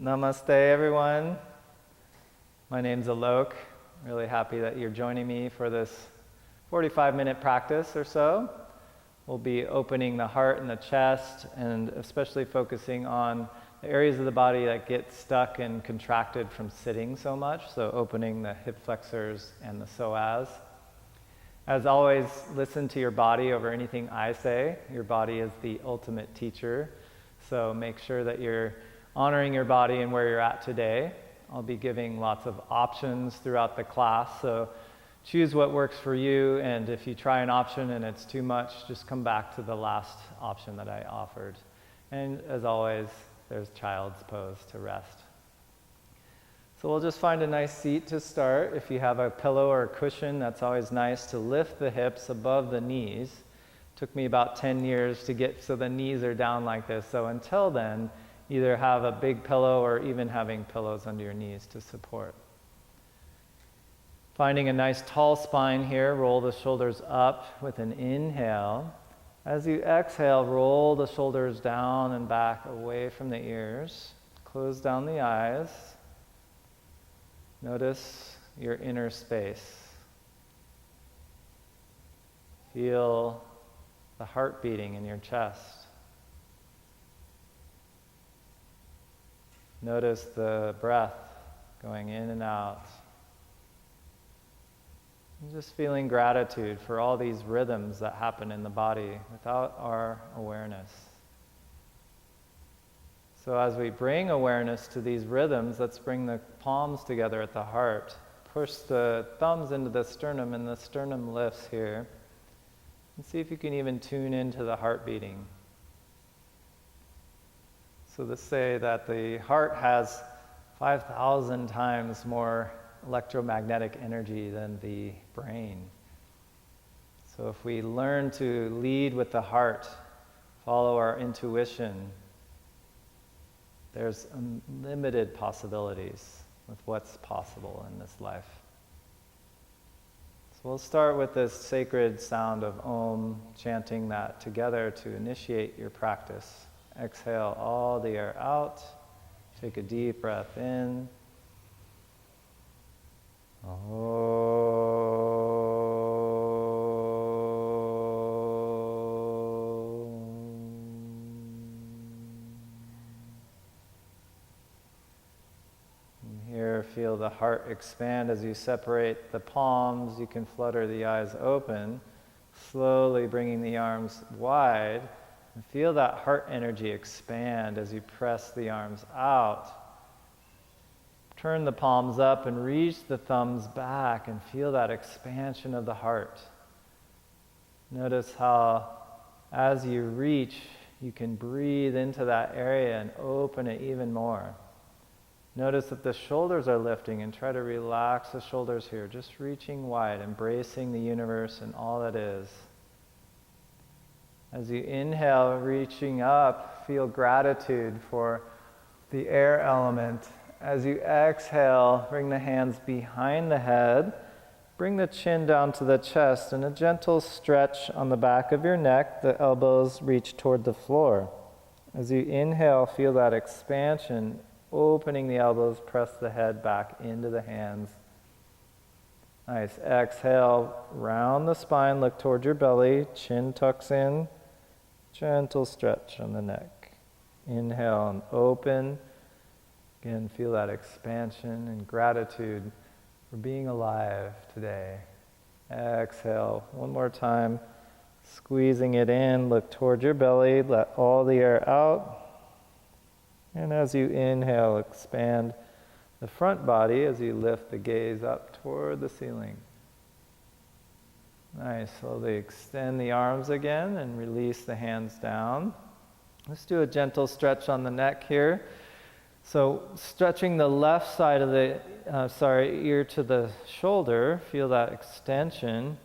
Namaste, everyone. My name's Alok. Really happy that you're joining me for this 45-minute practice or so. We'll be opening the heart and the chest, and especially focusing on the areas of the body that get stuck and contracted from sitting so much. So opening the hip flexors and the psoas. As always, listen to your body over anything I say. Your body is the ultimate teacher. So make sure that you're honoring your body and where you're at today. I'll be giving lots of options throughout the class, so choose what works for you, and if you try an option and it's too much, just come back to the last option that I offered. And as always, there's child's pose to rest. So we'll just find a nice seat to start. If you have a pillow or a cushion, that's always nice to lift the hips above the knees. Took me about 10 years to get so the knees are down like this, so until then, either have a big pillow or even having pillows under your knees to support. Finding a nice tall spine here, roll the shoulders up with an inhale. As you exhale, roll the shoulders down and back away from the ears. Close down the eyes. Notice your inner space. Feel the heart beating in your chest. Notice the breath going in and out. And just feeling gratitude for all these rhythms that happen in the body without our awareness. So as we bring awareness to these rhythms, let's bring the palms together at the heart. Push the thumbs into the sternum, and the sternum lifts here. And see if you can even tune into the heart beating. So let's say that the heart has 5,000 times more electromagnetic energy than the brain. So if we learn to lead with the heart, follow our intuition, there's unlimited possibilities with what's possible in this life. So we'll start with this sacred sound of Om, chanting that together to initiate your practice. Exhale all the air out. Take a deep breath in. And here, feel the heart expand as you separate the palms. You can flutter the eyes open, slowly bringing the arms wide. And feel that heart energy expand as you press the arms out. Turn the palms up and reach the thumbs back and feel that expansion of the heart. Notice how as you reach, you can breathe into that area and open it even more. Notice that the shoulders are lifting, and try to relax the shoulders here, just reaching wide, embracing the universe and all that is. As you inhale, reaching up, feel gratitude for the air element. As you exhale, bring the hands behind the head. Bring the chin down to the chest and a gentle stretch on the back of your neck. The elbows reach toward the floor. As you inhale, feel that expansion, opening the elbows, press the head back into the hands. Nice. Exhale, round the spine, look toward your belly, chin tucks in. Gentle stretch on the neck. Inhale and open. Again, feel that expansion and gratitude for being alive today. Exhale, one more time. Squeezing it in, look toward your belly, let all the air out. And as you inhale, expand the front body as you lift the gaze up toward the ceiling. Nice. Slowly extend the arms again and release the hands down. Let's do a gentle stretch on the neck here. So stretching the left side of the ear to the shoulder, feel that extension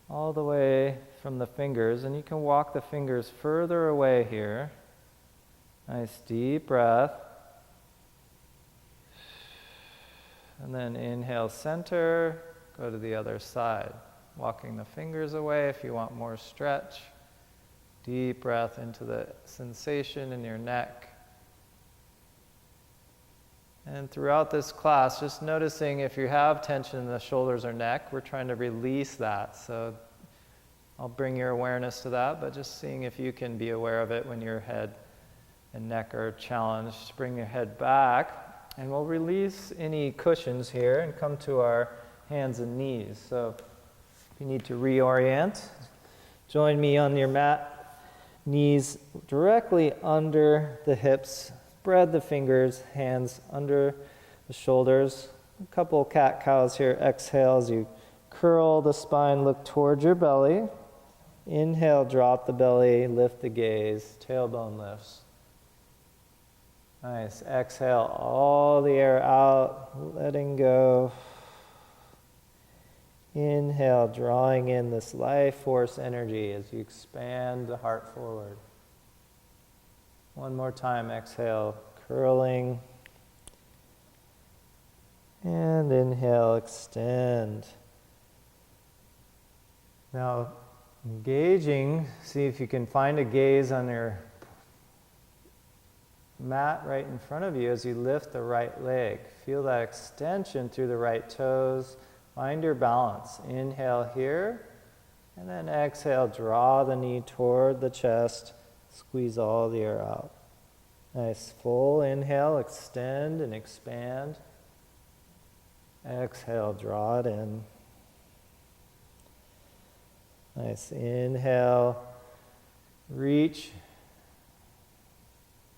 all the way from the fingers, and you can walk the fingers further away here. Nice deep breath. And then inhale, center, go to the other side. Walking the fingers away if you want more stretch. Deep breath into the sensation in your neck. And throughout this class, just noticing if you have tension in the shoulders or neck, we're trying to release that. So I'll bring your awareness to that, but just seeing if you can be aware of it when your head and neck are challenged. Bring your head back, and we'll release any cushions here and come to our hands and knees. So if you need to reorient, join me on your mat, knees directly under the hips. Spread the fingers, hands under the shoulders. A couple cat-cows here. Exhale as you curl the spine, look towards your belly. Inhale, drop the belly, lift the gaze, tailbone lifts. Nice. Exhale, all the air out, letting go. Inhale, drawing in this life force energy as you expand the heart forward. One more time, exhale, curling. And inhale, extend. Now, engaging, see if you can find a gaze on your mat right in front of you as you lift the right leg. Feel that extension through the right toes. Find your balance. Inhale here, and then exhale, draw the knee toward the chest. Squeeze all the air out. Nice, full inhale, extend and expand. Exhale, draw it in. Nice, inhale, reach.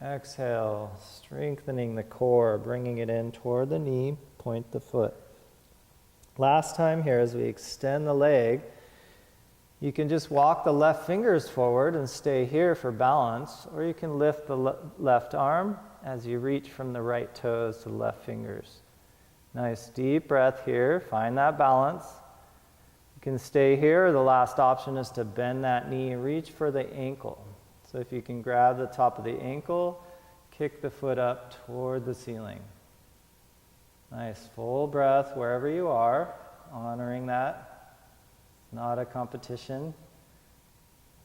Exhale, strengthening the core, bringing it in toward the knee, point the foot. Last time here, as we extend the leg, you can just walk the left fingers forward and stay here for balance, or you can lift the left arm as you reach from the right toes to the left fingers. Nice deep breath here, find that balance. You can stay here, or the last option is to bend that knee and reach for the ankle. So if you can grab the top of the ankle, kick the foot up toward the ceiling. Nice full breath wherever you are, honoring that. Not a competition.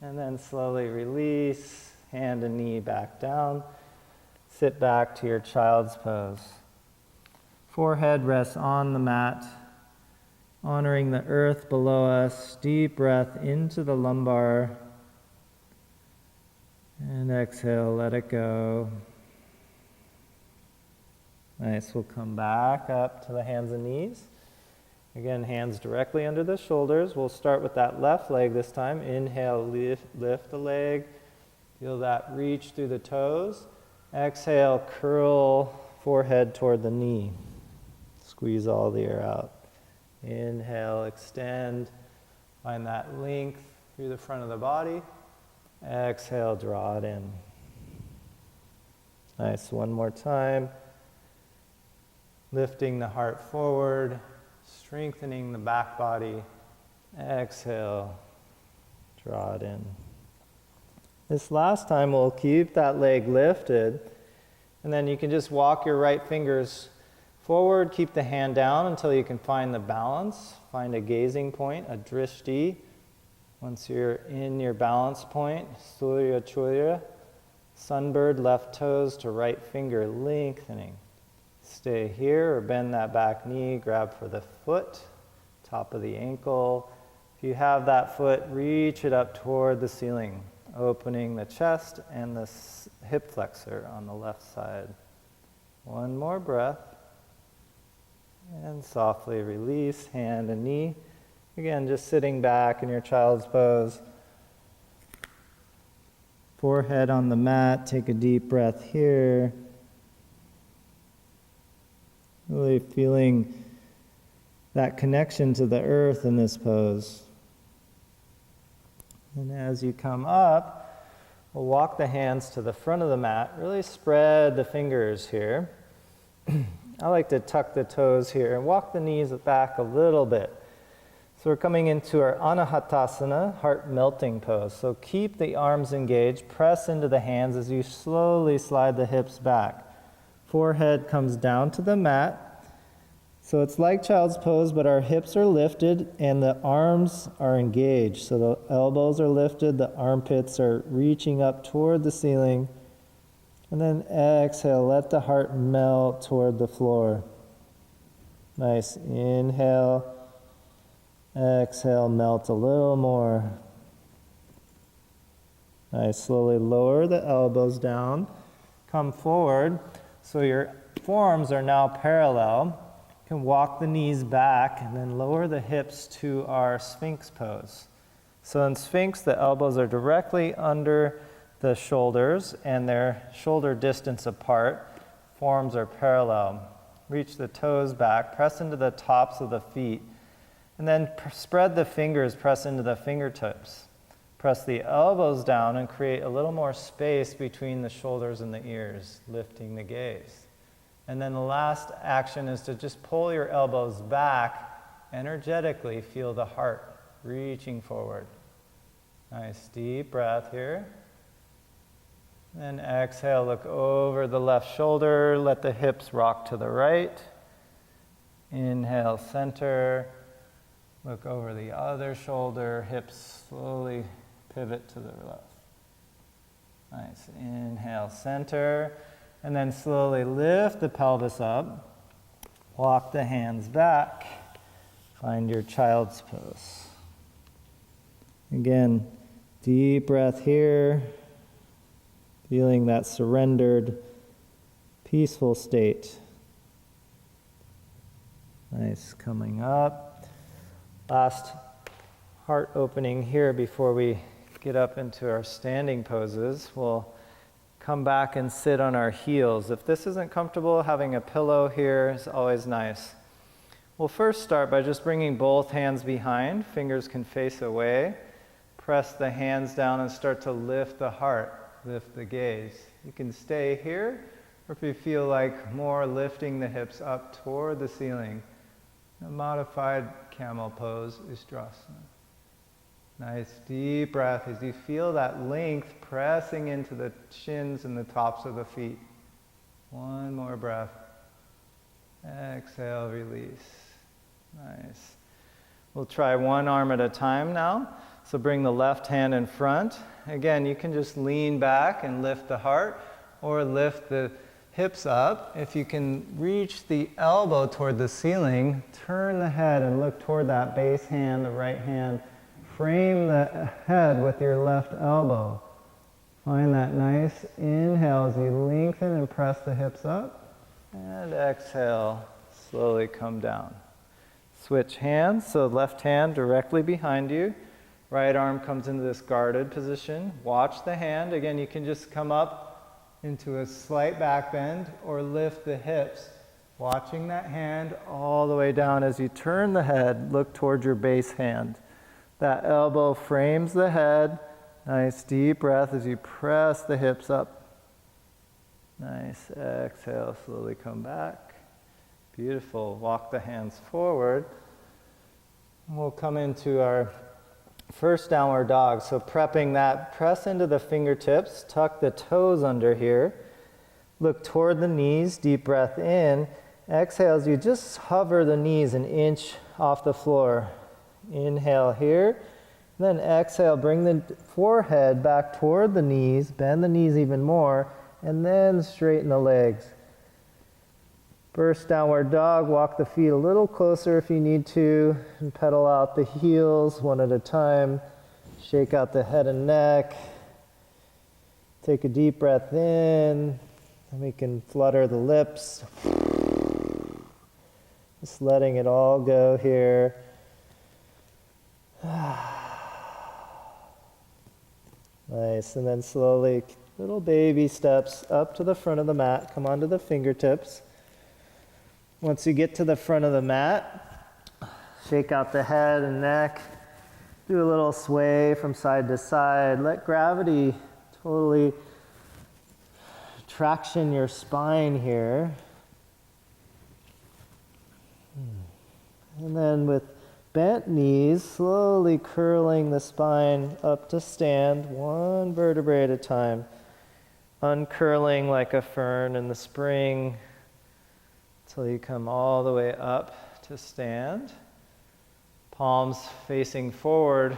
And then slowly release, hand and knee back down. Sit back to your child's pose. Forehead rests on the mat, honoring the earth below us. Deep breath into the lumbar. And exhale, let it go. Nice, we'll come back up to the hands and knees. Again, hands directly under the shoulders. We'll start with that left leg this time. Inhale, lift the leg. Feel that reach through the toes. Exhale, curl forehead toward the knee. Squeeze all the air out. Inhale, extend. Find that length through the front of the body. Exhale, draw it in. Nice, one more time. Lifting the heart forward. Strengthening the back body. Exhale, draw it in. This last time we'll keep that leg lifted, and then you can just walk your right fingers forward, keep the hand down until you can find the balance. Find a gazing point, a drishti. Once you're in your balance point, surya churya, sunbird, left toes to right finger, lengthening. Stay here or bend that back knee, grab for the foot, top of the ankle. If you have that foot, reach it up toward the ceiling, opening the chest and the hip flexor on the left side. One more breath. And softly release, hand and knee. Again, just sitting back in your child's pose. Forehead on the mat, take a deep breath here. Really feeling that connection to the earth in this pose. And as you come up, we'll walk the hands to the front of the mat. Really spread the fingers here. I like to tuck the toes here and walk the knees back a little bit. So we're coming into our Anahatasana, heart melting pose. So keep the arms engaged, press into the hands as you slowly slide the hips back. Forehead comes down to the mat. So it's like child's pose, but our hips are lifted and the arms are engaged. So the elbows are lifted, the armpits are reaching up toward the ceiling. And then exhale, let the heart melt toward the floor. Nice. Inhale. Exhale, melt a little more. Nice. Slowly lower the elbows down. Come forward. So your forearms are now parallel. You can walk the knees back and then lower the hips to our Sphinx pose. So in Sphinx, the elbows are directly under the shoulders and they're shoulder distance apart. Forearms are parallel. Reach the toes back, press into the tops of the feet, and then spread the fingers, press into the fingertips. Press the elbows down and create a little more space between the shoulders and the ears, lifting the gaze. And then the last action is to just pull your elbows back, energetically feel the heart reaching forward. Nice deep breath here. Then exhale, look over the left shoulder, let the hips rock to the right. Inhale, center. Look over the other shoulder, hips slowly pivot to the left. Nice. Inhale, center. And then slowly lift the pelvis up. Walk the hands back. Find your child's pose. Again, deep breath here. Feeling that surrendered, peaceful state. Nice. Coming up. Last heart opening here before we get up into our standing poses. We'll come back and sit on our heels. If this isn't comfortable, having a pillow here is always nice. We'll first start by just bringing both hands behind. Fingers can face away. Press the hands down and start to lift the heart, lift the gaze. You can stay here, or if you feel like more lifting the hips up toward the ceiling. A modified camel pose, Ustrasana. Nice deep breath as you feel that length pressing into the shins and the tops of the feet. One more breath. Exhale, release. Nice. We'll try one arm at a time now. So bring the left hand in front. Again, you can just lean back and lift the heart or lift the hips up. If you can reach the elbow toward the ceiling, turn the head and look toward that base hand, the right hand. Frame the head with your left elbow. Find that nice inhale as you lengthen and press the hips up. And exhale, slowly come down. Switch hands, so left hand directly behind you. Right arm comes into this guarded position. Watch the hand. Again, you can just come up into a slight back bend or lift the hips. Watching that hand all the way down as you turn the head, look towards your base hand. That elbow frames the head. Nice deep breath as you press the hips up. Nice. Exhale, slowly come back. Beautiful. Walk the hands forward. We'll come into our first downward dog. So prepping that, press into the fingertips, tuck the toes under here. Look toward the knees, deep breath in. Exhale as you just hover the knees an inch off the floor. Inhale here. Then exhale, bring the forehead back toward the knees, bend the knees even more, and then straighten the legs. First downward dog, walk the feet a little closer if you need to, and pedal out the heels one at a time. Shake out the head and neck. Take a deep breath in, and we can flutter the lips. Just letting it all go here. Nice, and then slowly, little baby steps up to the front of the mat, come onto the fingertips. Once you get to the front of the mat, shake out the head and neck, do a little sway from side to side, let gravity totally traction your spine here. And then with bent knees, slowly curling the spine up to stand, one vertebrae at a time. Uncurling like a fern in the spring until you come all the way up to stand. Palms facing forward,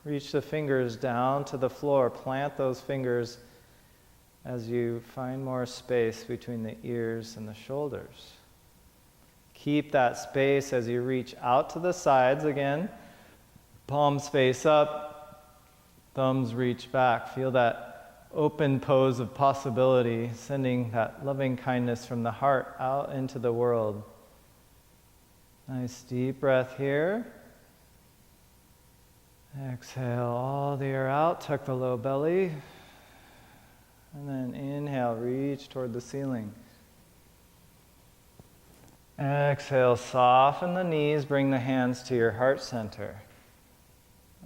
reach the fingers down to the floor. Plant those fingers as you find more space between the ears and the shoulders. Keep that space as you reach out to the sides again. Palms face up, thumbs reach back. Feel that open pose of possibility, sending that loving kindness from the heart out into the world. Nice deep breath here. Exhale all the air out, tuck the low belly. And then inhale, reach toward the ceiling. Exhale, soften the knees, bring the hands to your heart center.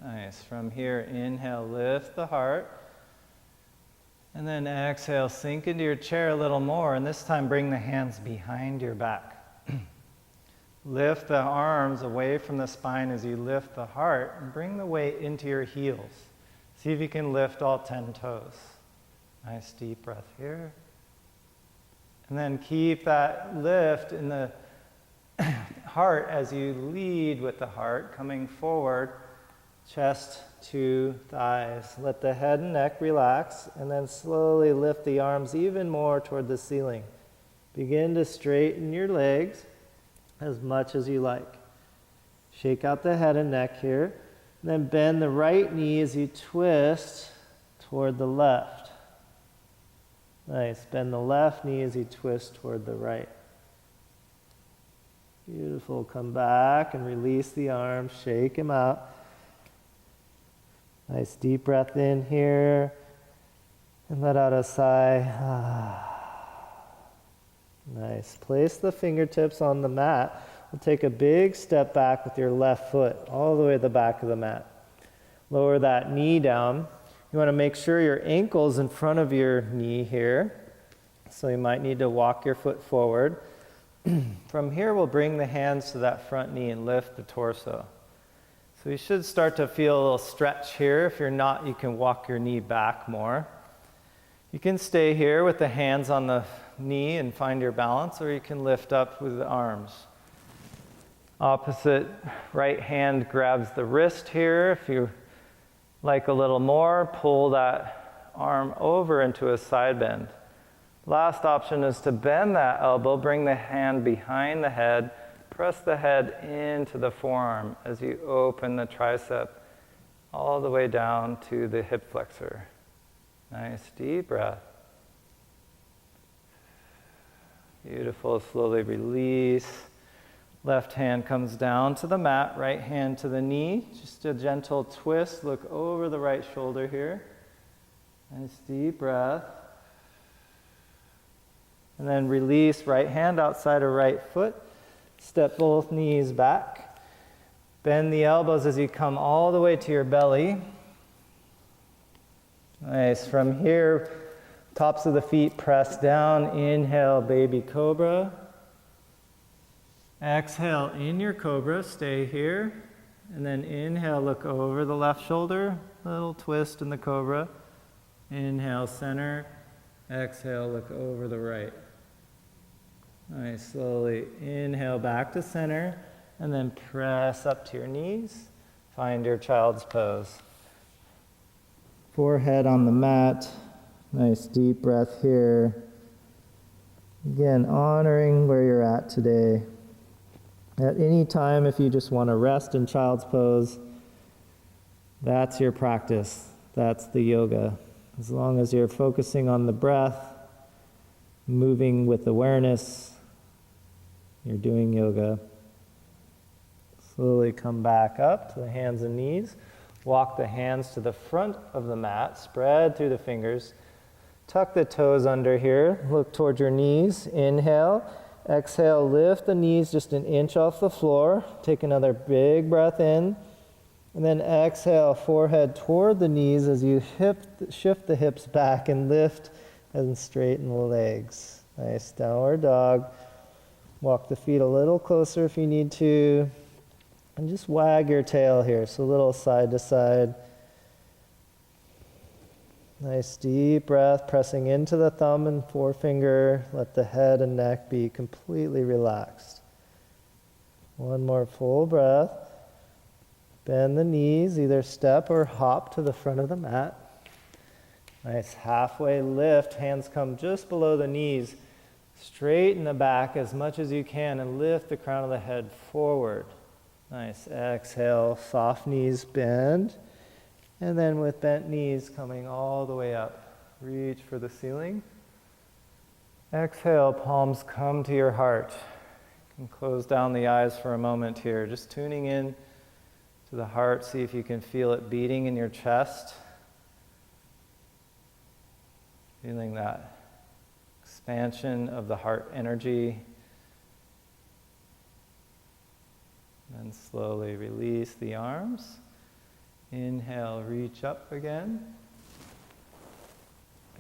Nice. From here, inhale, lift the heart. And then exhale, sink into your chair a little more, and this time bring the hands behind your back. Lift the arms away from the spine as you lift the heart, and bring the weight into your heels. See if you can lift all 10 toes. Nice deep breath here. And then keep that lift in the heart as you lead with the heart, coming forward, chest to thighs. Let the head and neck relax, and then slowly lift the arms even more toward the ceiling. Begin to straighten your legs as much as you like. Shake out the head and neck here. And then bend the right knee as you twist toward the left. Nice. Bend the left knee as you twist toward the right. Beautiful. Come back and release the arms. Shake them out. Nice deep breath in here. And let out a sigh. Nice. Place the fingertips on the mat. We'll take a big step back with your left foot all the way to the back of the mat. Lower that knee down. You want to make sure your ankle's in front of your knee here. So you might need to walk your foot forward. From here, we'll bring the hands to that front knee and lift the torso. So you should start to feel a little stretch here. If you're not, you can walk your knee back more. You can stay here with the hands on the knee and find your balance, or you can lift up with the arms. Opposite right hand grabs the wrist here. If you like a little more, pull that arm over into a side bend. Last option is to bend that elbow, bring the hand behind the head, press the head into the forearm as you open the tricep all the way down to the hip flexor. Nice deep breath. Beautiful. Slowly release. Left hand comes down to the mat, right hand to the knee. Just a gentle twist. Look over the right shoulder here. Nice deep breath. And then release, right hand outside of right foot. Step both knees back. Bend the elbows as you come all the way to your belly. Nice. From here, tops of the feet press down. Inhale, baby cobra. Exhale in your cobra, stay here. And then inhale, look over the left shoulder. Little twist in the cobra. Inhale, center. Exhale, look over the right. Nice. Slowly inhale back to center. And then press up to your knees. Find your child's pose. Forehead on the mat. Nice deep breath here. Again, honoring where you're at today. At any time, if you just want to rest in child's pose, that's your practice. That's the yoga. As long as you're focusing on the breath, moving with awareness, you're doing yoga. Slowly come back up to the hands and knees. Walk the hands to the front of the mat. Spread through the fingers. Tuck the toes under here. Look toward your knees. Inhale. Exhale. Lift the knees just an inch off the floor. Take another big breath in. And then exhale. Forehead toward the knees as you shift the hips back and lift and straighten the legs. Nice. Downward dog. Walk the feet a little closer if you need to. And just wag your tail here, so a little side to side. Nice deep breath, pressing into the thumb and forefinger. Let the head and neck be completely relaxed. One more full breath. Bend the knees, either step or hop to the front of the mat. Nice halfway lift. Hands come just below the knees. Straighten the back as much as you can and lift the crown of the head forward. Nice. Exhale, soft knees bend. And then with bent knees coming all the way up. Reach for the ceiling. Exhale, palms come to your heart. You can close down the eyes for a moment here. Just tuning in to the heart. See if you can feel it beating in your chest. Feeling that expansion of the heart energy. Then slowly release the arms. Inhale, reach up again.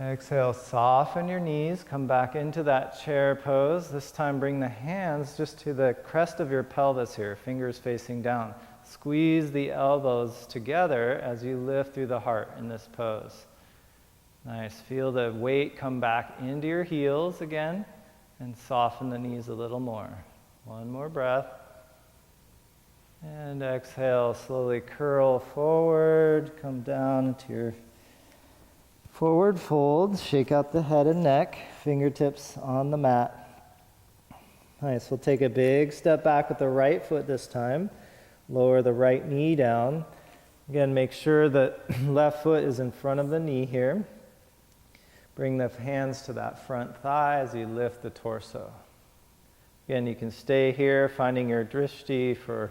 Exhale, soften your knees. Come back into that chair pose. This time bring the hands just to the crest of your pelvis here, fingers facing down. Squeeze the elbows together as you lift through the heart in this pose. Nice. Feel the weight come back into your heels again and soften the knees a little more. One more breath. And exhale, slowly curl forward, come down into your forward fold. Shake out the head and neck, fingertips on the mat. Nice. We'll take a big step back with the right foot this time. Lower the right knee down. Again, make sure that left foot is in front of the knee here. Bring the hands to that front thigh as you lift the torso. Again, you can stay here, finding your drishti for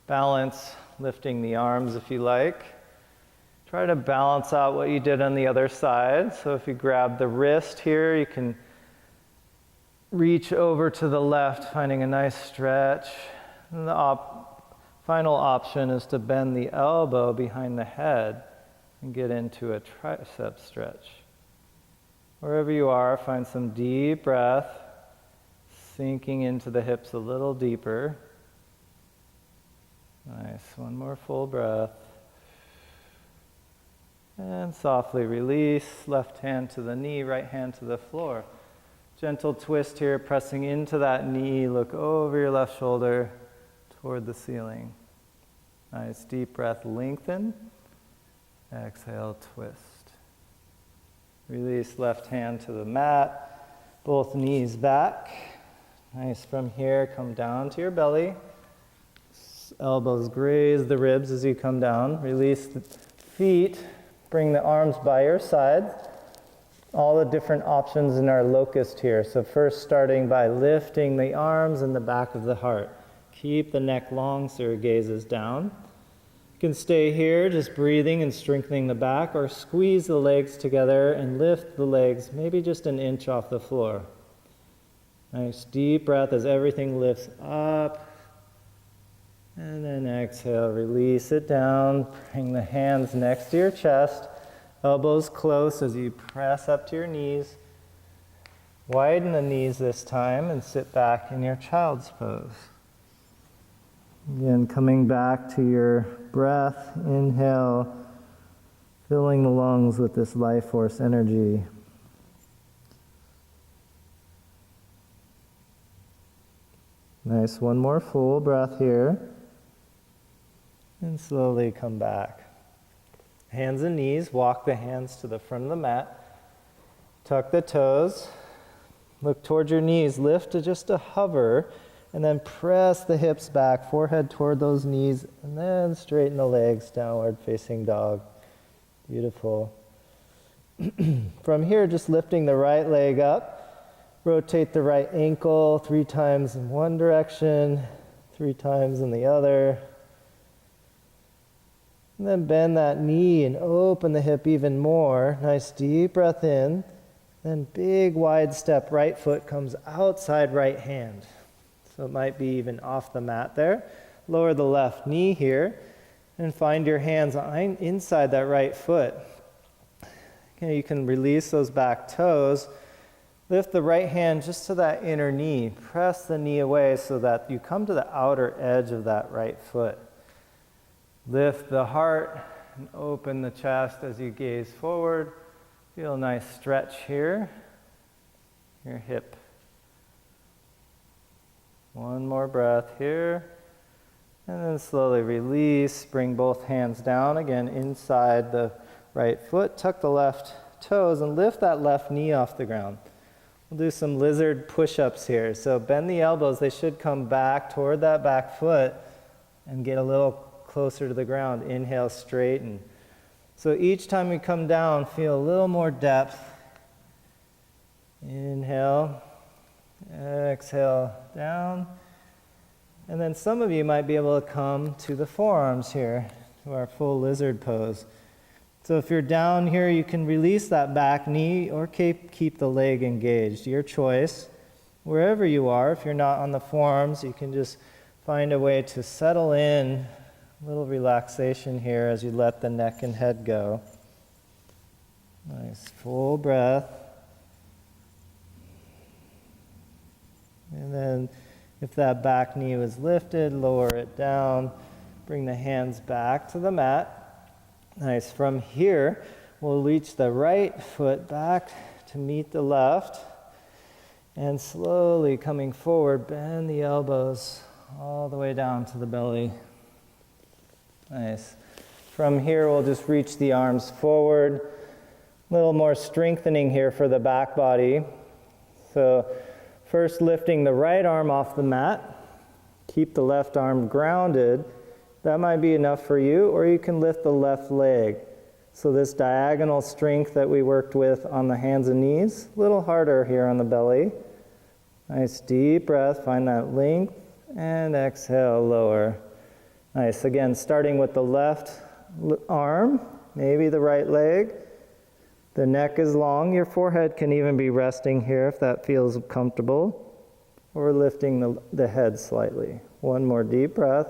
balance, lifting the arms if you like. Try to balance out what you did on the other side. So if you grab the wrist here, you can reach over to the left, finding a nice stretch. And the final option is to bend the elbow behind the head and get into a tricep stretch. Wherever you are, find some deep breath, sinking into the hips a little deeper. Nice. One more full breath. And softly release. Left hand to the knee, right hand to the floor. Gentle twist here, pressing into that knee. Look over your left shoulder toward the ceiling. Nice. Deep breath, lengthen. Exhale, twist. Release left hand to the mat, both knees back. Nice. From here, come down to your belly. Elbows graze the ribs as you come down. Release the feet. Bring the arms by your side. All the different options in our locust here. So first starting by lifting the arms and the back of the heart. Keep the neck long so your gaze is down. You can stay here just breathing and strengthening the back, or squeeze the legs together and lift the legs maybe just an inch off the floor. Nice deep breath as everything lifts up. And then exhale, release it down. Bring the hands next to your chest, elbows close as you press up to your knees. Widen the knees this time and sit back in your child's pose. Again, coming back to your breath, inhale, filling the lungs with this life force energy. Nice, one more full breath here. And slowly come back. Hands and knees, walk the hands to the front of the mat. Tuck the toes. Look towards your knees, lift to just a hover. And then press the hips back, forehead toward those knees, and then straighten the legs, downward facing dog. Beautiful. From here, just lifting the right leg up, rotate the right ankle 3 times in one direction, 3 times in the other. And then bend that knee and open the hip even more. Nice deep breath in. Then big wide step, right foot comes outside right hand. So it might be even off the mat there. Lower the left knee here and find your hands inside that right foot. Okay, you can release those back toes. Lift the right hand just to that inner knee. Press the knee away so that you come to the outer edge of that right foot. Lift the heart and open the chest as you gaze forward. Feel a nice stretch here. Your hip. One more breath here. And then slowly release. Bring both hands down again inside the right foot. Tuck the left toes and lift that left knee off the ground. We'll do some lizard push-ups here. So bend the elbows. They should come back toward that back foot and get a little closer to the ground. Inhale, straighten. So each time we come down, feel a little more depth. Inhale, exhale, down. And then some of you might be able to come to the forearms here, to our full lizard pose. So if you're down here, you can release that back knee or keep the leg engaged. Your choice. Wherever you are, if you're not on the forearms, you can just find a way to settle in. A little relaxation here as you let the neck and head go. Nice, full breath. And then if that back knee was lifted, lower it down. Bring the hands back to the mat. Nice. From here, we'll reach the right foot back to meet the left. And slowly coming forward, bend the elbows all the way down to the belly. Nice. From here, we'll just reach the arms forward. A little more strengthening here for the back body. So first lifting the right arm off the mat. Keep the left arm grounded. That might be enough for you, or you can lift the left leg. So this diagonal strength that we worked with on the hands and knees, a little harder here on the belly. Nice deep breath, find that length, and exhale, lower. Nice, again, starting with the left arm, maybe the right leg. The neck is long, your forehead can even be resting here if that feels comfortable, or lifting the head slightly. One more deep breath.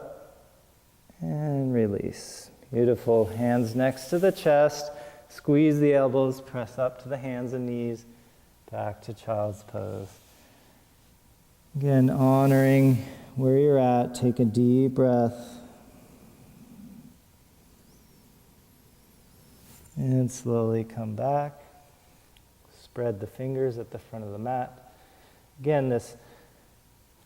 And release. Beautiful. Hands next to the chest. Squeeze the elbows. Press up to the hands and knees. Back to child's pose. Again, honoring where you're at. Take a deep breath. And slowly come back. Spread the fingers at the front of the mat. Again, this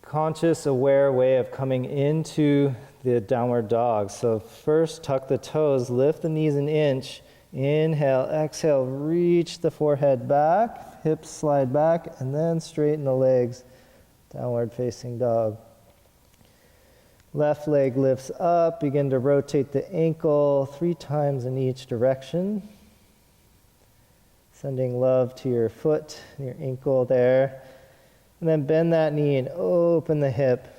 conscious, aware way of coming into the downward dog. So first, tuck the toes, lift the knees an inch. Inhale, exhale, reach the forehead back, hips slide back, and then straighten the legs. Downward facing dog. Left leg lifts up, begin to rotate the ankle 3 times in each direction. Sending love to your foot, your ankle there. And then bend that knee and open the hip.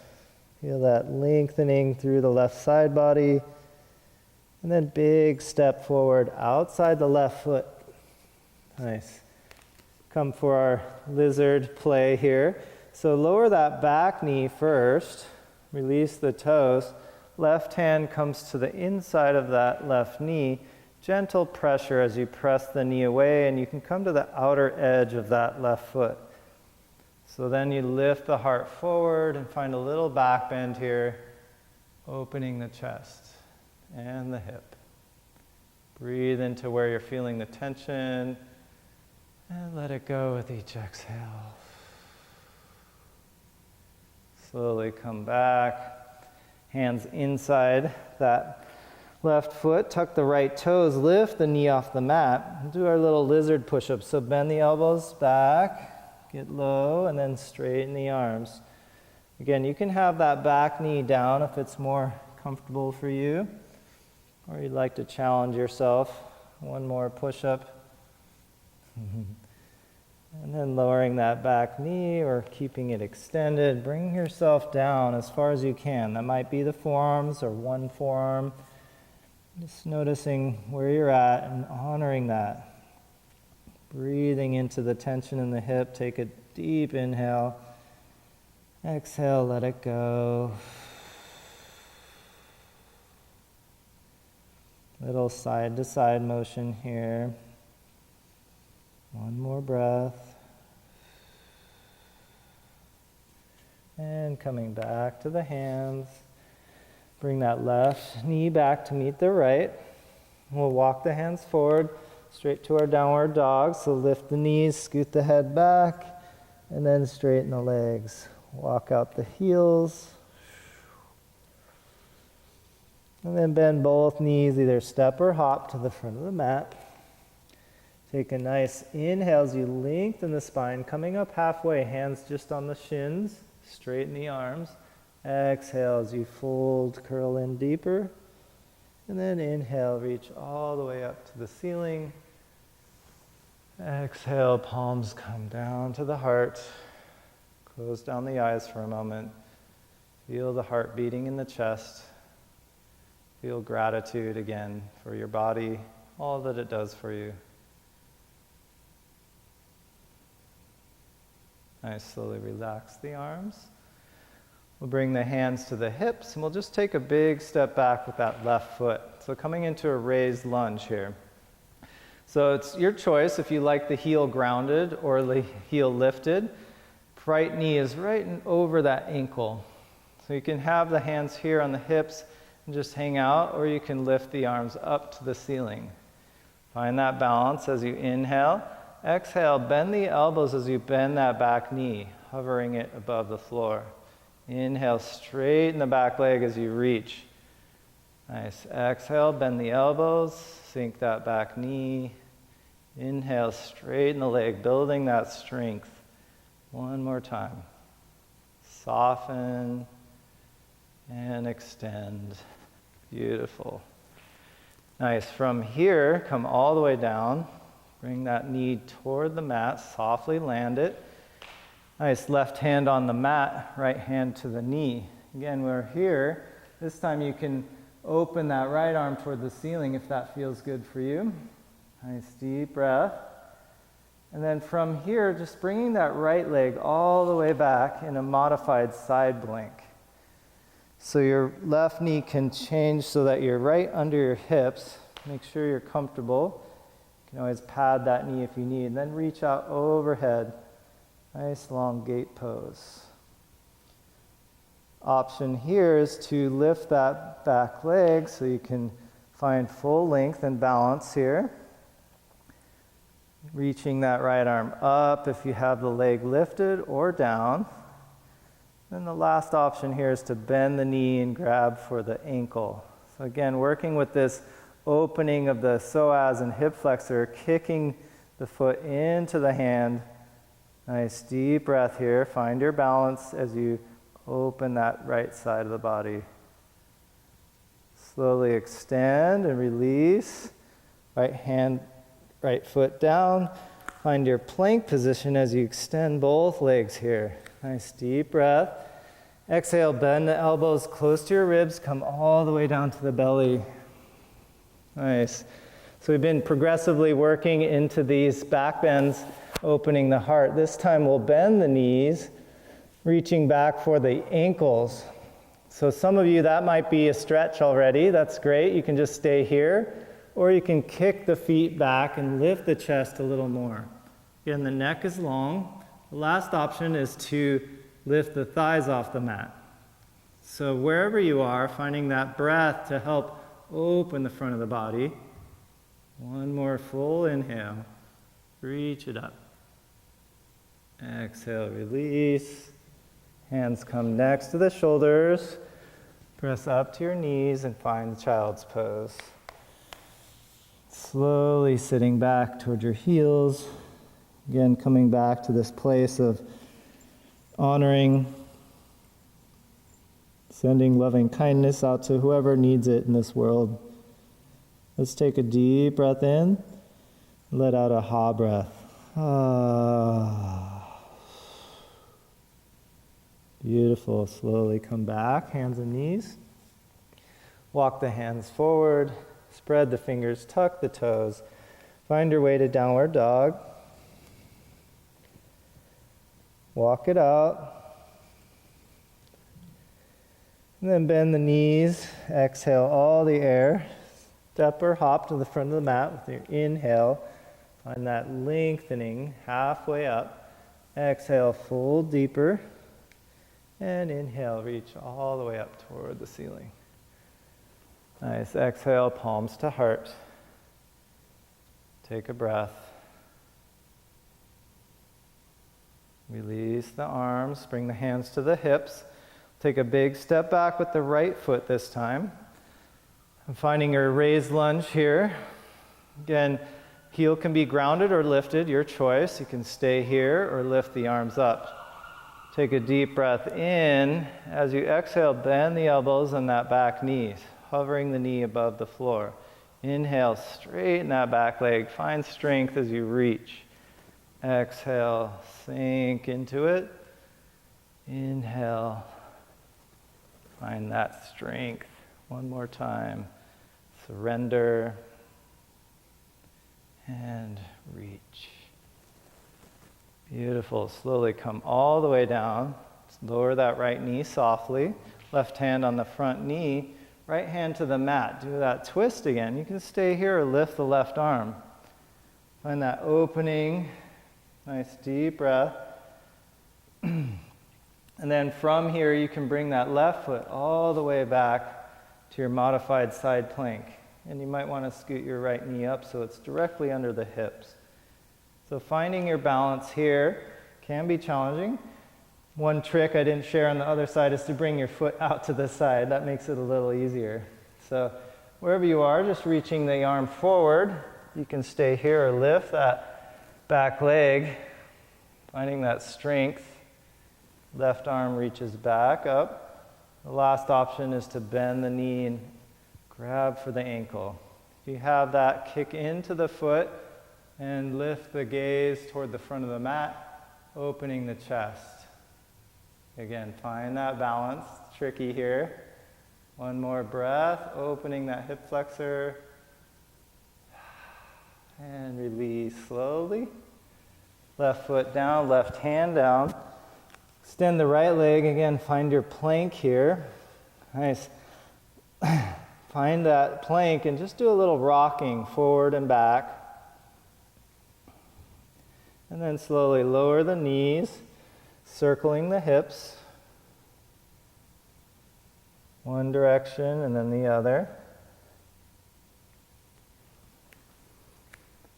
Feel that lengthening through the left side body. And then big step forward outside the left foot. Nice. Come for our lizard play here. So lower that back knee first. Release the toes. Left hand comes to the inside of that left knee. Gentle pressure as you press the knee away, and you can come to the outer edge of that left foot. So then you lift the heart forward and find a little back bend here, opening the chest and the hip. Breathe into where you're feeling the tension and let it go with each exhale. Slowly come back, hands inside that left foot, tuck the right toes, lift the knee off the mat, and do our little lizard push-up. So bend the elbows back. Get low and then straighten the arms. Again, you can have that back knee down if it's more comfortable for you, or you'd like to challenge yourself. One more push-up. And then lowering that back knee or keeping it extended. Bring yourself down as far as you can. That might be the forearms or one forearm. Just noticing where you're at and honoring that. Breathing into the tension in the hip. Take a deep inhale. Exhale, let it go. Little side to side motion here. One more breath. And coming back to the hands. Bring that left knee back to meet the right. We'll walk the hands forward. Straight to our downward dog, so lift the knees, scoot the head back, and then straighten the legs. Walk out the heels. And then bend both knees, either step or hop to the front of the mat. Take a nice inhale as you lengthen the spine, coming up halfway, hands just on the shins, straighten the arms. Exhale as you fold, curl in deeper. And then inhale, reach all the way up to the ceiling. Exhale, palms come down to the heart. Close down the eyes for a moment. Feel the heart beating in the chest. Feel gratitude again for your body, all that it does for you. Nice, slowly relax the arms. We'll bring the hands to the hips, and we'll just take a big step back with that left foot. So coming into a raised lunge here. So it's your choice if you like the heel grounded or the heel lifted. Right knee is right over that ankle. So you can have the hands here on the hips and just hang out, or you can lift the arms up to the ceiling. Find that balance as you inhale. Exhale, bend the elbows as you bend that back knee, hovering it above the floor. Inhale, straighten the back leg as you reach. Nice. Exhale, bend the elbows, sink that back knee. Inhale, straighten the leg, building that strength. One more time. Soften and extend. Beautiful. Nice. From here, come all the way down. Bring that knee toward the mat, softly land it. Nice, left hand on the mat, right hand to the knee. Again, we're here. This time you can open that right arm toward the ceiling if that feels good for you. Nice, deep breath. And then from here, just bringing that right leg all the way back in a modified side blink. So your left knee can change so that you're right under your hips. Make sure you're comfortable. You can always pad that knee if you need. And then reach out overhead. Nice long gate pose. Option here is to lift that back leg so you can find full length and balance here. Reaching that right arm up if you have the leg lifted or down. Then the last option here is to bend the knee and grab for the ankle. So again, working with this opening of the psoas and hip flexor, kicking the foot into the hand. Nice deep breath here. Find your balance as you open that right side of the body. Slowly extend and release. Right hand, right foot down. Find your plank position as you extend both legs here. Nice deep breath. Exhale, bend the elbows close to your ribs. Come all the way down to the belly. Nice. So we've been progressively working into these back bends, opening the heart. This time we'll bend the knees, reaching back for the ankles. So some of you, that might be a stretch already. That's great. You can just stay here. Or you can kick the feet back and lift the chest a little more. Again, the neck is long. The last option is to lift the thighs off the mat. So wherever you are, finding that breath to help open the front of the body. One more full inhale. Reach it up. Exhale, release. Hands come next to the shoulders. Press up to your knees and find child's pose. Slowly sitting back toward your heels. Again, coming back to this place of honoring, sending loving kindness out to whoever needs it in this world. Let's take a deep breath in. Let out a ha breath. Ah. Beautiful. Slowly come back, hands and knees. Walk the hands forward. Spread the fingers, tuck the toes. Find your way to downward dog. Walk it out. And then bend the knees. Exhale all the air. Step or hop to the front of the mat with your inhale. Find that lengthening halfway up. Exhale, fold deeper. And inhale, reach all the way up toward the ceiling. Nice. Exhale, palms to heart. Take a breath. Release the arms. Bring the hands to the hips. Take a big step back with the right foot this time. I'm finding your raised lunge here. Again, Heel can be grounded or lifted, your choice. You can stay here or lift the arms up. Take a deep breath in. As you exhale, bend the elbows and that back knee, hovering the knee above the floor. Inhale, straighten that back leg. Find strength as you reach. Exhale, sink into it. Inhale, find that strength. One more time. Surrender and reach. Beautiful. Slowly come all the way down. Lower that right knee softly. Left hand on the front knee. Right hand to the mat. Do that twist again. You can stay here or lift the left arm. Find that opening. Nice deep breath. And then from here, you can bring that left foot all the way back to your modified side plank. And you might want to scoot your right knee up so it's directly under the hips. So finding your balance here can be challenging. One trick I didn't share on the other side is to bring your foot out to the side. That makes it a little easier. So wherever you are, just reaching the arm forward. You can stay here or lift that back leg, finding that strength. Left arm reaches back up. The last option is to bend the knee and grab for the ankle. If you have that, kick into the foot and lift the gaze toward the front of the mat, opening the chest. Again, find that balance. Tricky here. One more breath, opening that hip flexor. And release slowly. Left foot down, left hand down. Extend the right leg. Again, find your plank here. Nice. Find that plank and just do a little rocking forward and back. And then slowly lower the knees, circling the hips. One direction and then the other.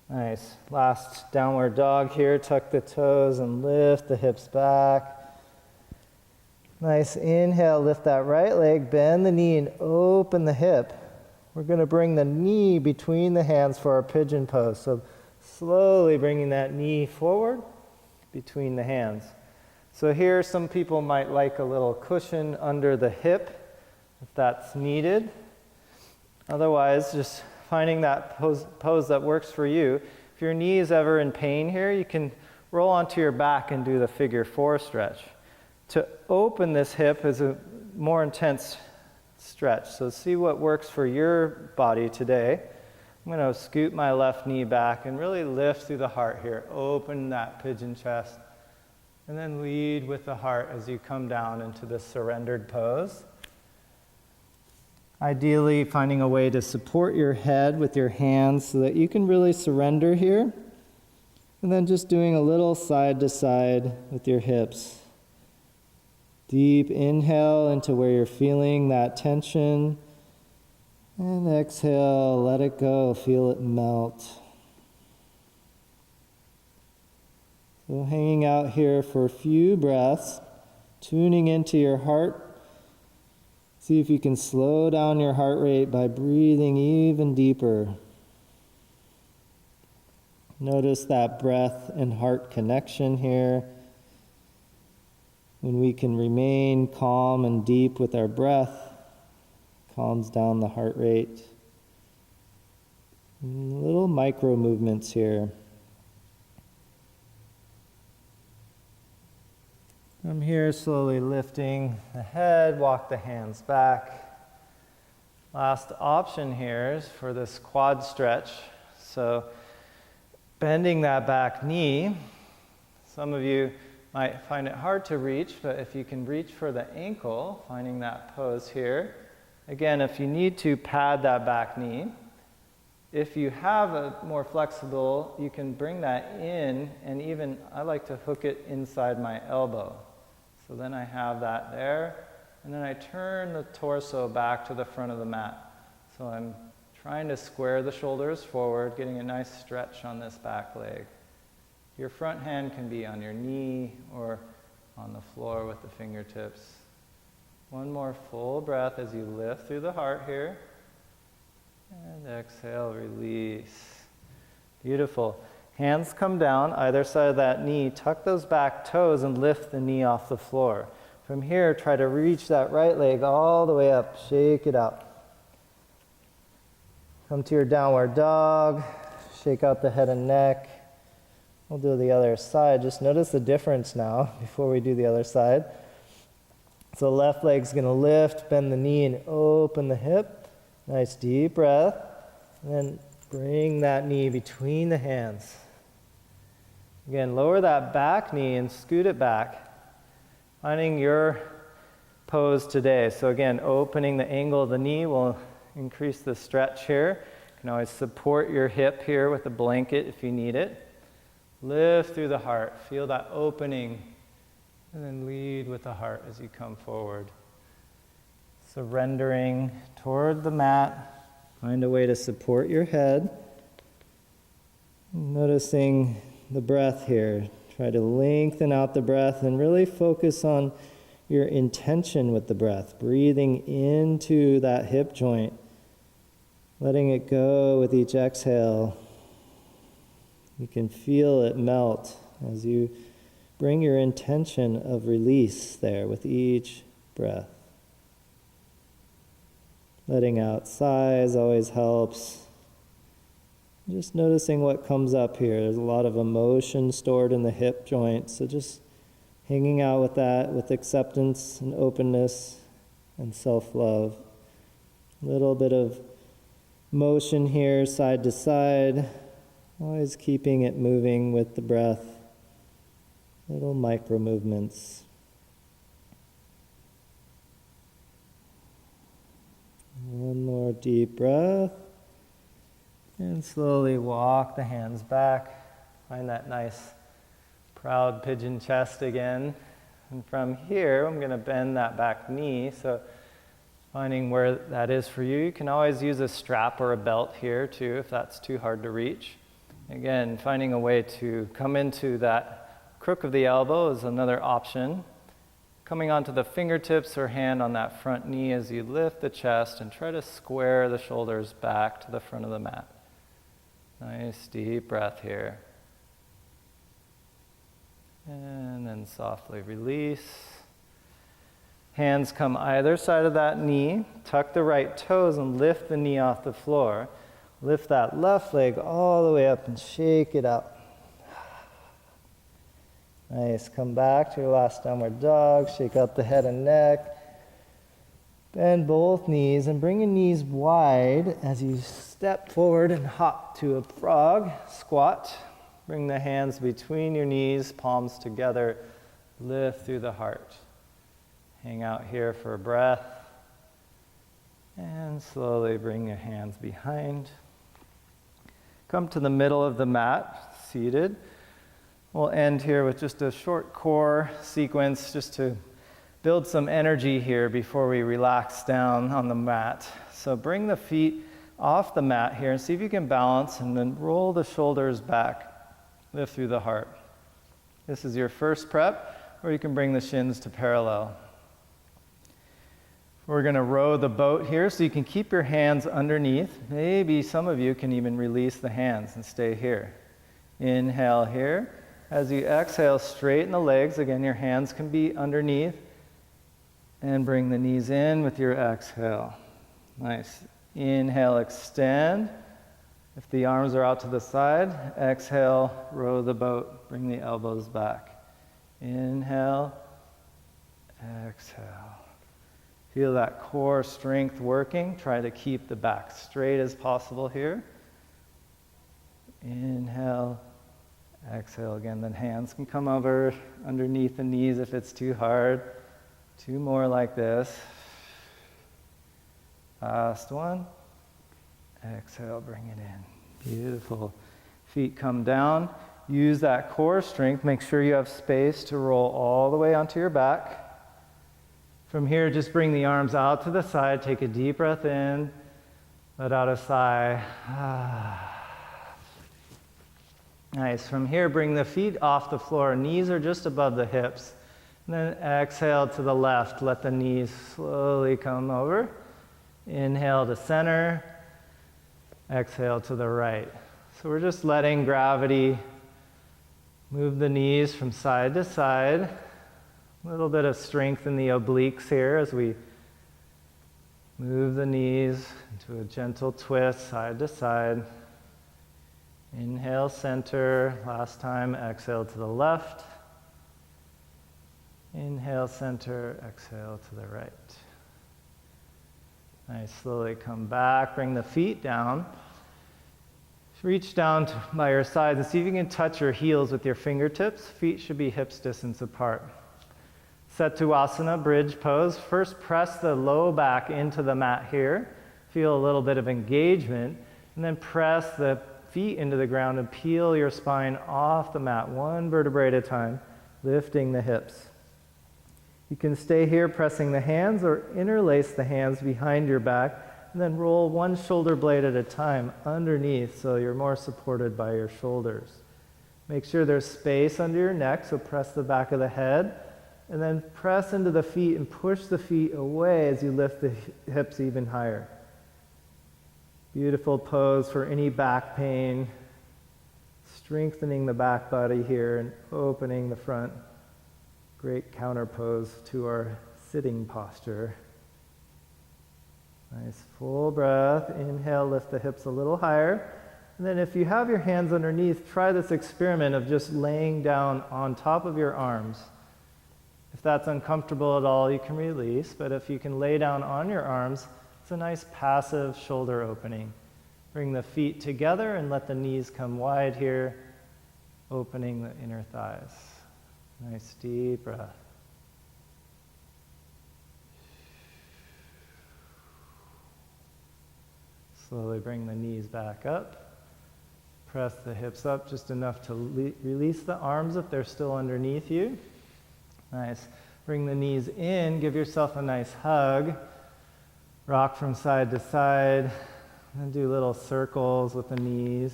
Nice. Last downward dog here. Tuck the toes and lift the hips back. Nice. Inhale, lift that right leg, bend the knee and open the hip. We're going to bring the knee between the hands for our pigeon pose. So slowly bringing that knee forward between the hands. So here some people might like a little cushion under the hip if that's needed. Otherwise, just finding that pose that works for you. If your knee is ever in pain here, you can roll onto your back and do the figure 4 stretch. To open this hip is a more intense stretch. So see what works for your body today. I'm going to scoot my left knee back and really lift through the heart here. Open that pigeon chest. And then lead with the heart as you come down into the surrendered pose. Ideally, finding a way to support your head with your hands so that you can really surrender here. And then just doing a little side to side with your hips. Deep inhale into where you're feeling that tension. And exhale, let it go, feel it melt. So hanging out here for a few breaths, tuning into your heart. See if you can slow down your heart rate by breathing even deeper. Notice that breath and heart connection here. When we can remain calm and deep with our breath, calms down the heart rate. Little micro movements here. From here, slowly lifting the head, walk the hands back. Last option here is for this quad stretch. So bending that back knee. Some of you might find it hard to reach, but if you can reach for the ankle, finding that pose here. Again, if you need to, pad that back knee. If you have a more flexible, you can bring that in, and even I like to hook it inside my elbow. So then I have that there, and then I turn the torso back to the front of the mat. So I'm trying to square the shoulders forward, getting a nice stretch on this back leg. Your front hand can be on your knee or on the floor with the fingertips. One more full breath as you lift through the heart here. And exhale, release. Beautiful. Hands come down either side of that knee. Tuck those back toes and lift the knee off the floor. From here, try to reach that right leg all the way up. Shake it out. Come to your downward dog. Shake out the head and neck. We'll do the other side. Just notice the difference now before we do the other side. So left leg's going to lift, bend the knee, and open the hip. Nice deep breath. And then bring that knee between the hands. Again, lower that back knee and scoot it back. Finding your pose today. So again, opening the angle of the knee will increase the stretch here. You can always support your hip here with a blanket if you need it. Lift through the heart. Feel that opening. And then lead with the heart as you come forward. Surrendering toward the mat. Find a way to support your head. Noticing the breath here. Try to lengthen out the breath and really focus on your intention with the breath. Breathing into that hip joint. Letting it go with each exhale. You can feel it melt as you bring your intention of release there with each breath. Letting out sighs always helps. Just noticing what comes up here. There's a lot of emotion stored in the hip joint, so just hanging out with that with acceptance and openness and self-love. A little bit of motion here, side to side, always keeping it moving with the breath. Little micro movements. One more deep breath. And slowly walk the hands back. Find that nice, proud pigeon chest again. And from here, I'm going to bend that back knee. So finding where that is for you. You can always use a strap or a belt here too, if that's too hard to reach. Again, finding a way to come into that crook of the elbow is another option. Coming onto the fingertips or hand on that front knee as you lift the chest and try to square the shoulders back to the front of the mat. Nice deep breath here. And then softly release. Hands come either side of that knee. Tuck the right toes and lift the knee off the floor. Lift that left leg all the way up and shake it out. Nice. Come back to your last downward dog. Shake out the head and neck. Bend both knees and bring your knees wide as you step forward and hop to a frog squat. Bring the hands between your knees, palms together. Lift through the heart. Hang out here for a breath. And slowly bring your hands behind. Come to the middle of the mat, seated. We'll end here with just a short core sequence just to build some energy here before we relax down on the mat. So bring the feet off the mat here and see if you can balance and then roll the shoulders back. Lift through the heart. This is your first prep, or you can bring the shins to parallel. We're going to row the boat here so you can keep your hands underneath. Maybe some of you can even release the hands and stay here. Inhale here. As you exhale, straighten the legs. Again, your hands can be underneath. And bring the knees in with your exhale. Nice. Inhale, extend. If the arms are out to the side, exhale, row the boat. Bring the elbows back. Inhale, exhale. Feel that core strength working. Try to keep the back straight as possible here. Inhale, exhale again. Then hands can come over underneath the knees if it's too hard. Two more like this. Last one. Exhale, bring it in. Beautiful. Feet come down. Use that core strength. Make sure you have space to roll all the way onto your back. From here, just bring the arms out to the side. Take a deep breath in. Let out a sigh. Nice. From here, bring the feet off the floor. Knees are just above the hips. And then exhale to the left. Let the knees slowly come over. Inhale to center. Exhale to the right. So we're just letting gravity move the knees from side to side. A little bit of strength in the obliques here as we move the knees into a gentle twist, side to side. Inhale, center. Last time, exhale to the left. Inhale, center. Exhale to the right. Nice. Slowly come back. Bring the feet down. Reach down by your sides and see if you can touch your heels with your fingertips. Feet should be hips distance apart. Setuasana, bridge pose. First, press the low back into the mat here. Feel a little bit of engagement. And then press the feet into the ground and peel your spine off the mat, one vertebrae at a time, lifting the hips. You can stay here pressing the hands or interlace the hands behind your back and then roll one shoulder blade at a time underneath so you're more supported by your shoulders. Make sure there's space under your neck, so press the back of the head and then press into the feet and push the feet away as you lift the hips even higher. Beautiful pose for any back pain, strengthening the back body here and opening the front. Great counter pose to our sitting posture. Nice full breath. Inhale, lift the hips a little higher. And then if you have your hands underneath, try this experiment of just laying down on top of your arms. If that's uncomfortable at all, you can release. But if you can lay down on your arms, it's a nice passive shoulder opening. Bring the feet together and let the knees come wide here, opening the inner thighs. Nice deep breath. Slowly bring the knees back up. Press the hips up just enough to release the arms if they're still underneath you. Nice. Bring the knees in. Give yourself a nice hug. Rock from side to side. And do little circles with the knees.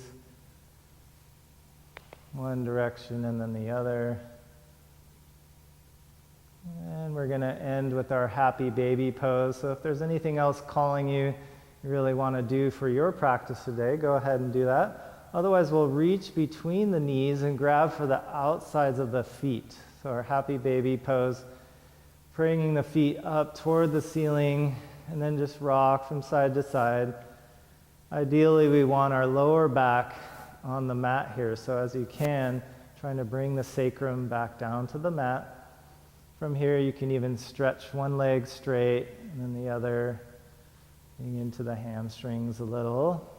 One direction and then the other. And we're going to end with our happy baby pose. So if there's anything else calling you really want to do for your practice today, go ahead and do that. Otherwise, we'll reach between the knees and grab for the outsides of the feet. So our happy baby pose, bringing the feet up toward the ceiling and then just rock from side to side. Ideally, we want our lower back on the mat here. So as you can, trying to bring the sacrum back down to the mat. From here, you can even stretch one leg straight and then the other, into the hamstrings a little.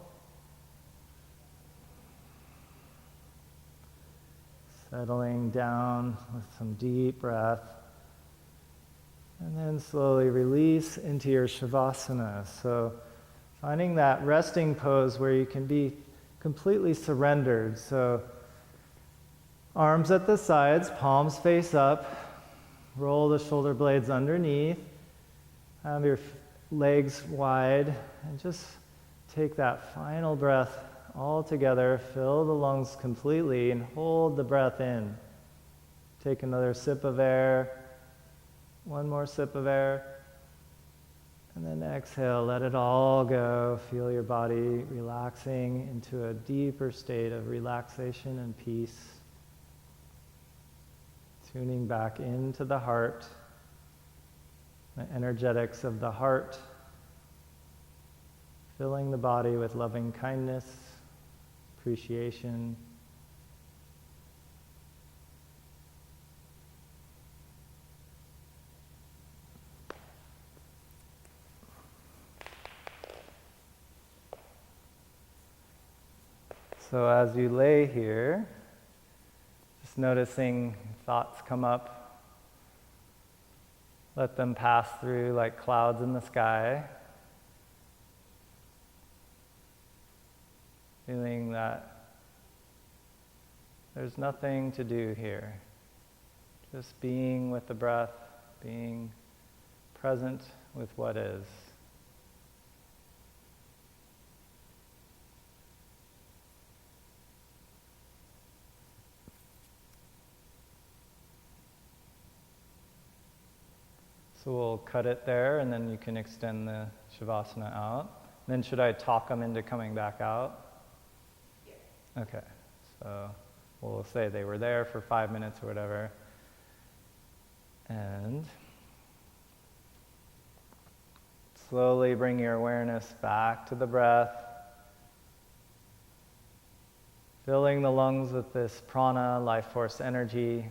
Settling down with some deep breath. And then slowly release into your Shavasana. So finding that resting pose where you can be completely surrendered. So arms at the sides, palms face up. Roll the shoulder blades underneath. Have your legs wide. And just take that final breath all together. Fill the lungs completely and hold the breath in. Take another sip of air. One more sip of air. And then exhale. Let it all go. Feel your body relaxing into a deeper state of relaxation and peace. Tuning back into the heart, the energetics of the heart, filling the body with loving kindness, appreciation. So as you lay here, just noticing thoughts come up. Let them pass through like clouds in the sky. Feeling that there's nothing to do here. Just being with the breath, being present with what is. So we'll cut it there, and then you can extend the Shavasana out. Then should I talk them into coming back out? Okay, so we'll say they were there for 5 minutes or whatever. And slowly bring your awareness back to the breath, filling the lungs with this prana, life force energy.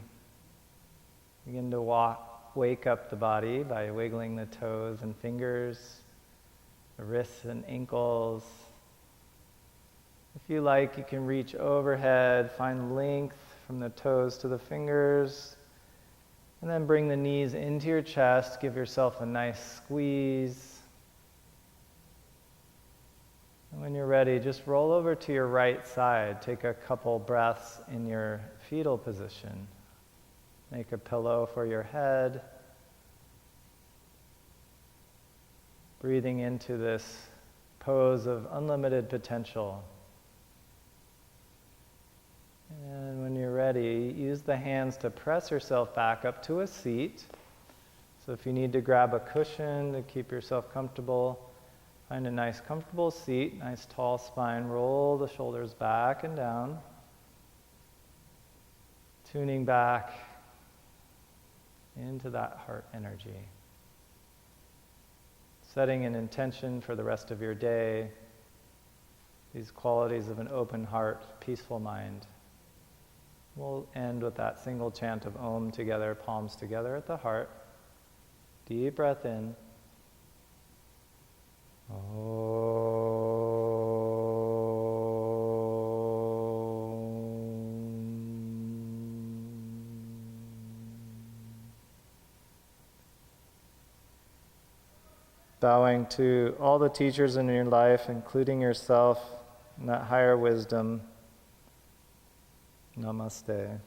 Begin to wake up the body by wiggling the toes and fingers, the wrists and ankles. If you like, you can reach overhead, find length from the toes to the fingers, and then bring the knees into your chest. Give yourself a nice squeeze. And when you're ready, just roll over to your right side. Take a couple breaths in your fetal position. Make a pillow for your head. Breathing into this pose of unlimited potential. And when you're ready, use the hands to press yourself back up to a seat. So if you need to grab a cushion to keep yourself comfortable, find a nice comfortable seat, nice tall spine, roll the shoulders back and down. Tuning back into that heart energy. Setting an intention for the rest of your day, these qualities of an open heart, peaceful mind. We'll end with that single chant of Om together, palms together at the heart. Deep breath in. Bowing to all the teachers in your life, including yourself, and that higher wisdom. Namaste.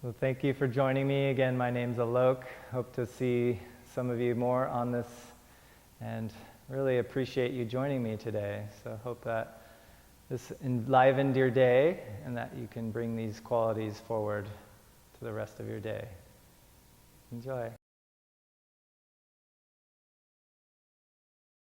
Well, thank you for joining me. Again, my name's Alok. Hope to see some of you more on this, and really appreciate you joining me today. So hope that this enlivened your day and that you can bring these qualities forward to the rest of your day. Enjoy.